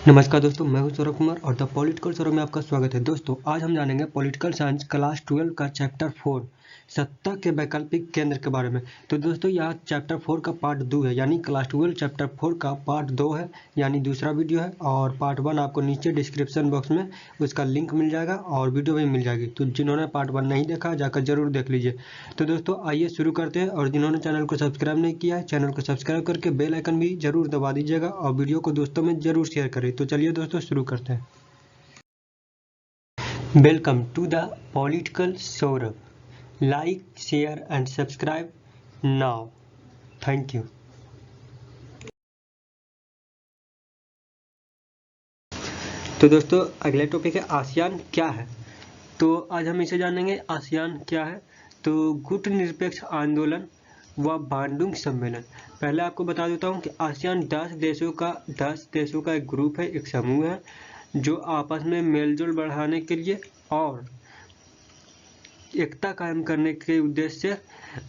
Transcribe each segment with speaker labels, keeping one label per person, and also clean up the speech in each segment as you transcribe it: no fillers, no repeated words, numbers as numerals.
Speaker 1: नमस्कार दोस्तों, मैं हूं सौरभ कुमार और द पॉलिटिकल सौरभ में आपका स्वागत है। दोस्तों आज हम जानेंगे पॉलिटिकल साइंस क्लास 12 का चैप्टर 4 सत्ता के वैकल्पिक केंद्र के बारे में। तो दोस्तों यह चैप्टर 4 का पार्ट 2 है, यानी क्लास 12 चैप्टर 4 का पार्ट 2 है, यानी दूसरा वीडियो है। और पार्ट 1 आपको नीचे डिस्क्रिप्शन बॉक्स में उसका लिंक मिल जाएगा और वीडियो भी मिल जाएगी। तो जिन्होंने पार्ट 1 नहीं देखा जाकर जरूर देख लीजिए। तो दोस्तों आइए शुरू करते हैं। और जिन्होंने चैनल को सब्सक्राइब नहीं किया है, चैनल को सब्सक्राइब करके बेल आइकन भी जरूर दबा दीजिएगा और वीडियो को दोस्तों में जरूर शेयर करें। तो चलिए दोस्तों शुरू करते हैं। Welcome to the political Saurabh. Like, share and subscribe now. Thank you. तो दोस्तों अगला टॉपिक है आसियान क्या है। तो आज हम इसे जानेंगे आसियान क्या है। तो गुटनिरपेक्ष आंदोलन व बांडुंग सम्मेलन। पहले आपको बता देता हूँ कि आसियान 10 देशों का एक ग्रुप है, एक समूह है जो आपस में मेलजोल बढ़ाने के लिए और एकता कायम करने के उद्देश्य से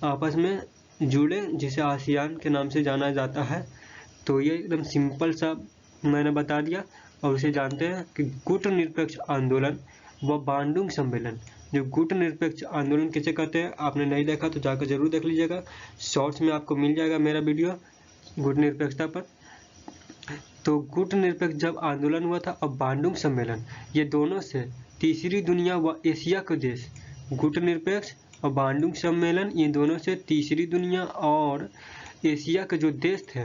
Speaker 1: आपस में जुड़े, जिसे आसियान के नाम से जाना जाता है। तो ये एकदम सिंपल सा मैंने बता दिया। और उसे जानते हैं कि गुटनिरपेक्ष आंदोलन व बांडुंग सम्मेलन। जो गुटनिरपेक्ष आंदोलन किसे कहते हैं, आपने नहीं देखा तो जाकर जरूर देख लीजिएगा। शॉर्ट्स में आपको मिल जाएगा मेरा वीडियो गुटनिरपेक्षता पर। तो गुटनिरपेक्ष जब आंदोलन हुआ था और बांडुंग सम्मेलन, ये दोनों से तीसरी दुनिया व एशिया के देश, गुटनिरपेक्ष और बांडुंग सम्मेलन, ये दोनों से तीसरी दुनिया और एशिया के जो देश थे,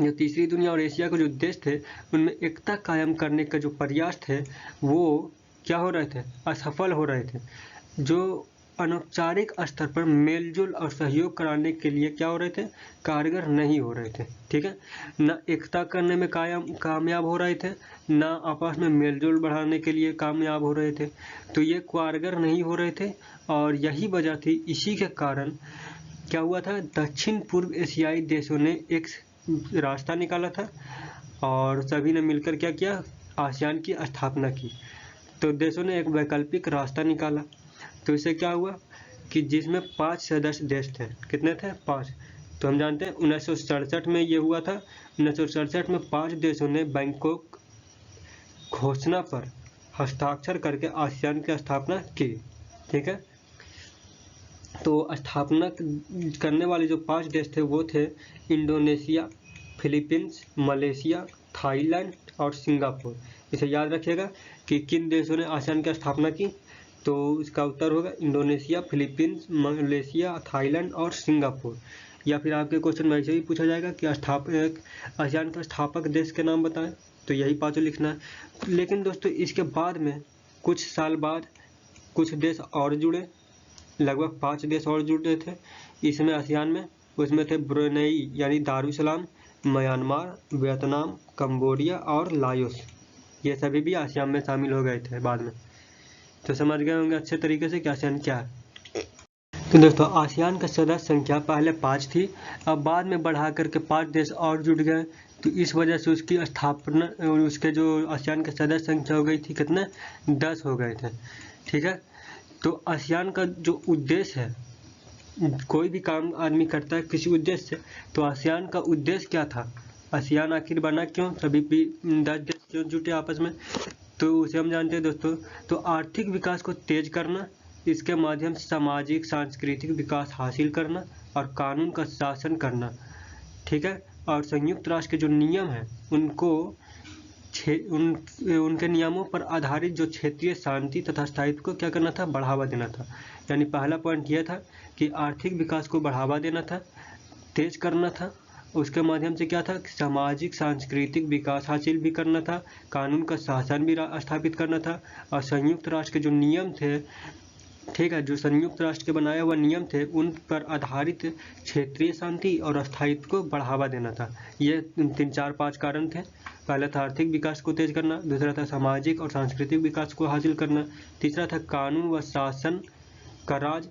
Speaker 1: जो तीसरी दुनिया और एशिया के जो देश थे, उनमें एकता कायम करने का जो प्रयास थे वो क्या हो रहे थे, असफल हो रहे थे। जो अनौपचारिक स्तर पर मेलजोल और सहयोग कराने के लिए क्या हो रहे थे, कारगर नहीं हो रहे थे। ठीक है, न एकता करने में कामयाब हो रहे थे, न आपस में मेलजोल बढ़ाने के लिए कामयाब हो रहे थे। तो ये कारगर नहीं हो रहे थे और यही वजह थी। इसी के कारण क्या हुआ था, दक्षिण पूर्व एशियाई देशों ने एक रास्ता निकाला था और सभी ने मिलकर क्या किया, आसियान की स्थापना की। तो देशों ने एक वैकल्पिक रास्ता निकाला। तो इससे क्या हुआ कि जिसमें 5 सदस्य देश थे। कितने थे, 5। तो हम जानते हैं 1967 में ये हुआ था। 1967 में 5 देशों ने बैंकॉक घोषणा पर हस्ताक्षर करके आसियान की स्थापना की। ठीक है, तो स्थापना करने वाले जो 5 देश थे वो थे इंडोनेशिया, फिलीपींस, मलेशिया, थाईलैंड और सिंगापुर। इसे याद रखिएगा कि किन देशों ने आसियान की स्थापना की। तो इसका उत्तर होगा इंडोनेशिया, फिलीपींस, मलेशिया, थाईलैंड और सिंगापुर। या फिर आपके क्वेश्चन में ऐसे ही पूछा जाएगा कि आसियान का स्थापक देश के नाम बताएं, तो यही 5 लिखना है। लेकिन दोस्तों इसके बाद में कुछ साल बाद कुछ देश और जुड़े, लगभग 5 देश और जुड़े थे इसमें आसियान में। उसमें थे ब्रुनेई यानी दारुसलाम, म्यांमार, वियतनाम, कंबोडिया और लाओस। ये सभी भी आसियान में शामिल हो गए थे बाद में। तो समझ गए होंगे अच्छे तरीके से कि आसियान क्या है। तो दोस्तों आसियान का सदस्य संख्या पहले 5 थी, अब बाद में बढ़ा करके 5 देश और जुड़ गए। तो इस वजह से उसकी स्थापना, उसके जो आसियान का सदस्य संख्या हो गई थी, कितने, 10 हो गए थे। ठीक है, तो आसियान का जो उद्देश्य है, कोई भी काम आदमी करता है किसी उद्देश्य से, तो आसियान का उद्देश्य क्या था, आसियान आखिर बना क्यों, सभी 10 देश क्यों जुटे आपस में, तो उसे हम जानते हैं दोस्तों। तो आर्थिक विकास को तेज करना, इसके माध्यम से सामाजिक सांस्कृतिक विकास हासिल करना और कानून का शासन करना। ठीक है, और संयुक्त राष्ट्र के जो नियम हैं उनको उनके नियमों पर आधारित जो क्षेत्रीय शांति तथा स्थायित्व को क्या करना था, बढ़ावा देना था। यानी पहला पॉइंट यह था कि आर्थिक विकास को बढ़ावा देना था, तेज करना था। उसके माध्यम से क्या था, सामाजिक सांस्कृतिक विकास हासिल भी करना था, कानून का शासन भी स्थापित करना था। और संयुक्त राष्ट्र के जो नियम थे, ठीक है, जो संयुक्त राष्ट्र के बनाए हुए नियम थे उन पर आधारित क्षेत्रीय शांति और स्थायित्व को बढ़ावा देना था। ये 3-4-5 कारण थे। पहला था आर्थिक विकास को तेज करना, दूसरा था सामाजिक और सांस्कृतिक विकास को हासिल करना, तीसरा था कानून व शासन का राज,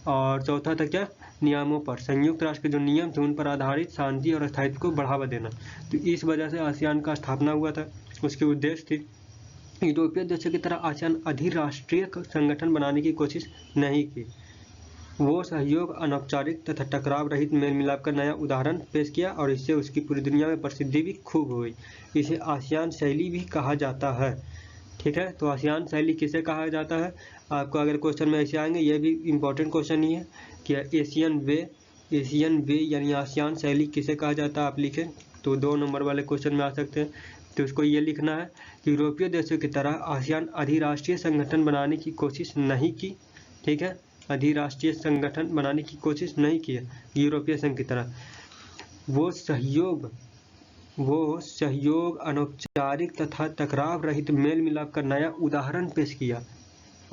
Speaker 1: और चौथा था क्या, नियमों पर, संयुक्त राष्ट्र के जो नियम थे उन पर आधारित शांति और स्थायित्व को बढ़ावा देना। तो इस वजह से आसियान का स्थापना हुआ था। उसके उद्देश्य थी यूरोपीय देशों की तरह आसियान अधिराष्ट्रीय संगठन बनाने की कोशिश नहीं की। वो सहयोग, अनौपचारिक तथा टकराव रहित मेल मिलाप का नया उदाहरण पेश किया और इससे उसकी पूरी दुनिया में प्रसिद्धि भी खूब हुई। इसे आसियान शैली भी कहा जाता है। ठीक है, तो आसियान शैली किसे कहा जाता है? आपको अगर क्वेश्चन में ऐसे आएंगे, ये भी इम्पोर्टेंट क्वेश्चन ही है कि एशियन वे यानी आसियान शैली किसे कहा जाता है, आप लिखें तो 2 नंबर वाले क्वेश्चन में आ सकते हैं। तो उसको ये लिखना है कि यूरोपीय देशों की तरह आसियान अधिराष्ट्रीय संगठन बनाने की कोशिश नहीं की। ठीक है, अधिराष्ट्रीय संगठन बनाने की कोशिश नहीं की है यूरोपीय संघ की तरह। वो सहयोग, अनौपचारिक तथा टकराव रहित मेल मिलाप का नया उदाहरण पेश किया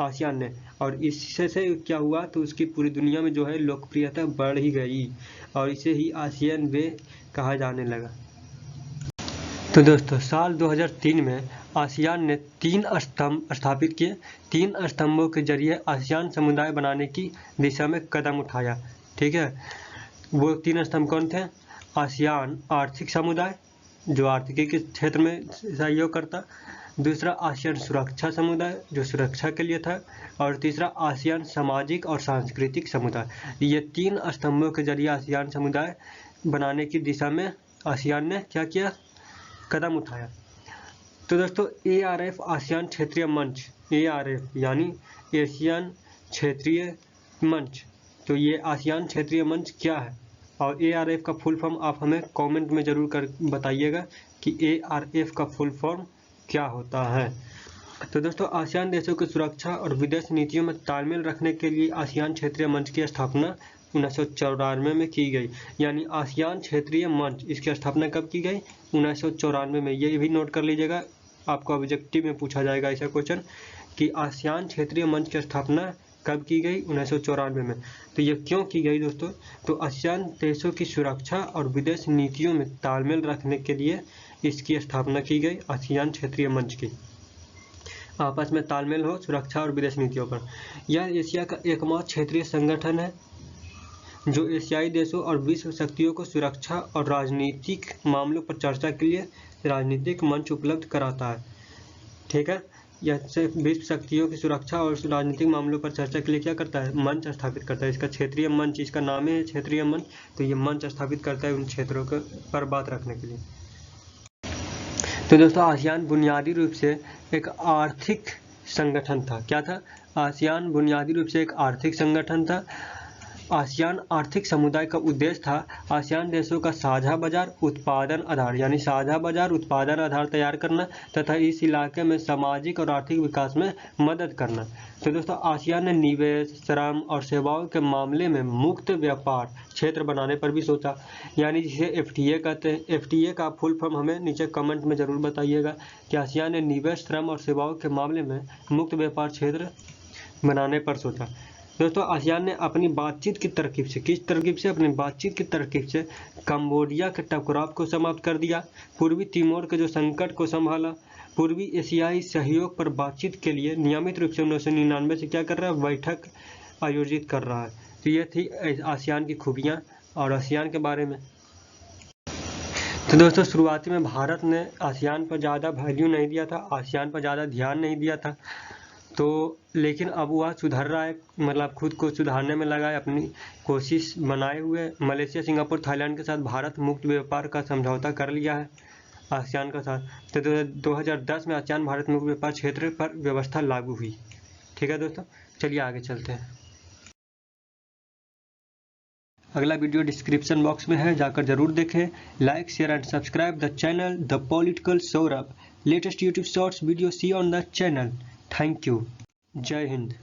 Speaker 1: आसियान ने, और इससे से क्या हुआ तो उसकी पूरी दुनिया में जो है लोकप्रियता बढ़ ही गई और इसे ही आसियान वे कहा जाने लगा। तो दोस्तों, साल 2003 में आसियान ने 3 स्तंभ स्थापित किए। 3 स्तंभों के जरिए आसियान समुदाय बनाने की दिशा में कदम उठाया। ठीक है, वो 3 स्तंभ कौन थे? आसियान आर्थिक समुदाय, जो आर्थिकी के क्षेत्र में सहयोग करता। दूसरा आसियान सुरक्षा समुदाय, जो सुरक्षा के लिए था। और तीसरा आसियान सामाजिक और सांस्कृतिक समुदाय। ये 3 स्तंभों के जरिए आसियान समुदाय बनाने की दिशा में आसियान ने क्या किया? कदम उठाया। तो दोस्तों, ARF आसियान क्षेत्रीय मंच, ARF यानी एशियन क्षेत्रीय मंच। तो ये आसियान क्षेत्रीय मंच क्या है और ARF का फुल फॉर्म आप हमें कमेंट में ज़रूर कर बताइएगा कि ARF का फुल फॉर्म क्या होता है। तो दोस्तों, आसियान देशों की सुरक्षा और विदेश नीतियों में तालमेल रखने के लिए आसियान क्षेत्रीय मंच की स्थापना 1994 में की गई। यानी आसियान क्षेत्रीय मंच, इसकी स्थापना कब की गई? 1994 में। ये भी नोट कर लीजिएगा, आपको ऑब्जेक्टिव में पूछा जाएगा ऐसा क्वेश्चन कि आसियान क्षेत्रीय मंच की स्थापना कब की गई? 1994 में। तो ये क्यों की गई दोस्तों? तो आसियान देशों की सुरक्षा और विदेश नीतियों में तालमेल रखने के लिए इसकी स्थापना की गई, आसियान क्षेत्रीय मंच की। आपस में तालमेल हो सुरक्षा और विदेश नीतियों पर। यह एशिया का एकमात्र क्षेत्रीय संगठन है जो एशियाई देशों और विश्व शक्तियों को सुरक्षा और राजनीतिक मामलों पर चर्चा के लिए राजनीतिक मंच उपलब्ध कराता है। ठीक है, यह विश्व शक्तियों की सुरक्षा और राजनीतिक मामलों पर चर्चा के लिए क्या करता है? मंच स्थापित करता है। इसका क्षेत्रीय मंच, इसका नाम है क्षेत्रीय मंच। तो ये मंच स्थापित करता है उन क्षेत्रों पर बात रखने के लिए। तो दोस्तों, आसियान बुनियादी रूप से एक आर्थिक संगठन था। क्या था? आसियान बुनियादी रूप से एक आर्थिक संगठन था। आसियान आर्थिक समुदाय का उद्देश्य था आसियान देशों का साझा बाजार उत्पादन आधार, यानी साझा बाजार उत्पादन आधार तैयार करना तथा इस इलाके में सामाजिक और आर्थिक विकास में मदद करना। तो दोस्तों, आसियान ने निवेश, श्रम और सेवाओं के मामले में मुक्त व्यापार क्षेत्र बनाने पर भी सोचा, यानी जिसे FTA कहते हैं। FTA का फुल फॉर्म हमें नीचे कमेंट में ज़रूर बताइएगा कि आसियान ने निवेश, श्रम और सेवाओं के मामले में मुक्त व्यापार क्षेत्र बनाने पर सोचा। दोस्तों, आसियान ने अपनी बातचीत की तरकीब से, किस तरकीब से? अपनी बातचीत की तरकीब से कंबोडिया के टकराव को समाप्त कर दिया, पूर्वी तिमोर के जो संकट को संभाला, पूर्वी एशियाई सहयोग पर बातचीत के लिए नियमित रूप से 1999 से क्या कर रहा है? बैठक आयोजित कर रहा है। तो ये थी आसियान की खूबियाँ और आसियान के बारे में। तो दोस्तों, शुरुआती में भारत ने आसियान पर ज़्यादा वैल्यू नहीं दिया था, आसियान पर ज़्यादा ध्यान नहीं दिया था। तो लेकिन अब वह सुधर रहा है, मतलब खुद को सुधारने में लगा है, अपनी कोशिश बनाए हुए। मलेशिया, सिंगापुर, थाईलैंड के साथ भारत मुक्त व्यापार का समझौता कर लिया है आसियान के साथ। तो 2010 में आसियान भारत मुक्त व्यापार क्षेत्र पर व्यवस्था लागू हुई। ठीक है दोस्तों, चलिए आगे चलते हैं। अगला वीडियो डिस्क्रिप्शन बॉक्स में है, जाकर जरूर देखें। Like, share and subscribe the channel the political Saurabh. Latest YouTube shorts video see on the channel. Thank you. जय हिंद।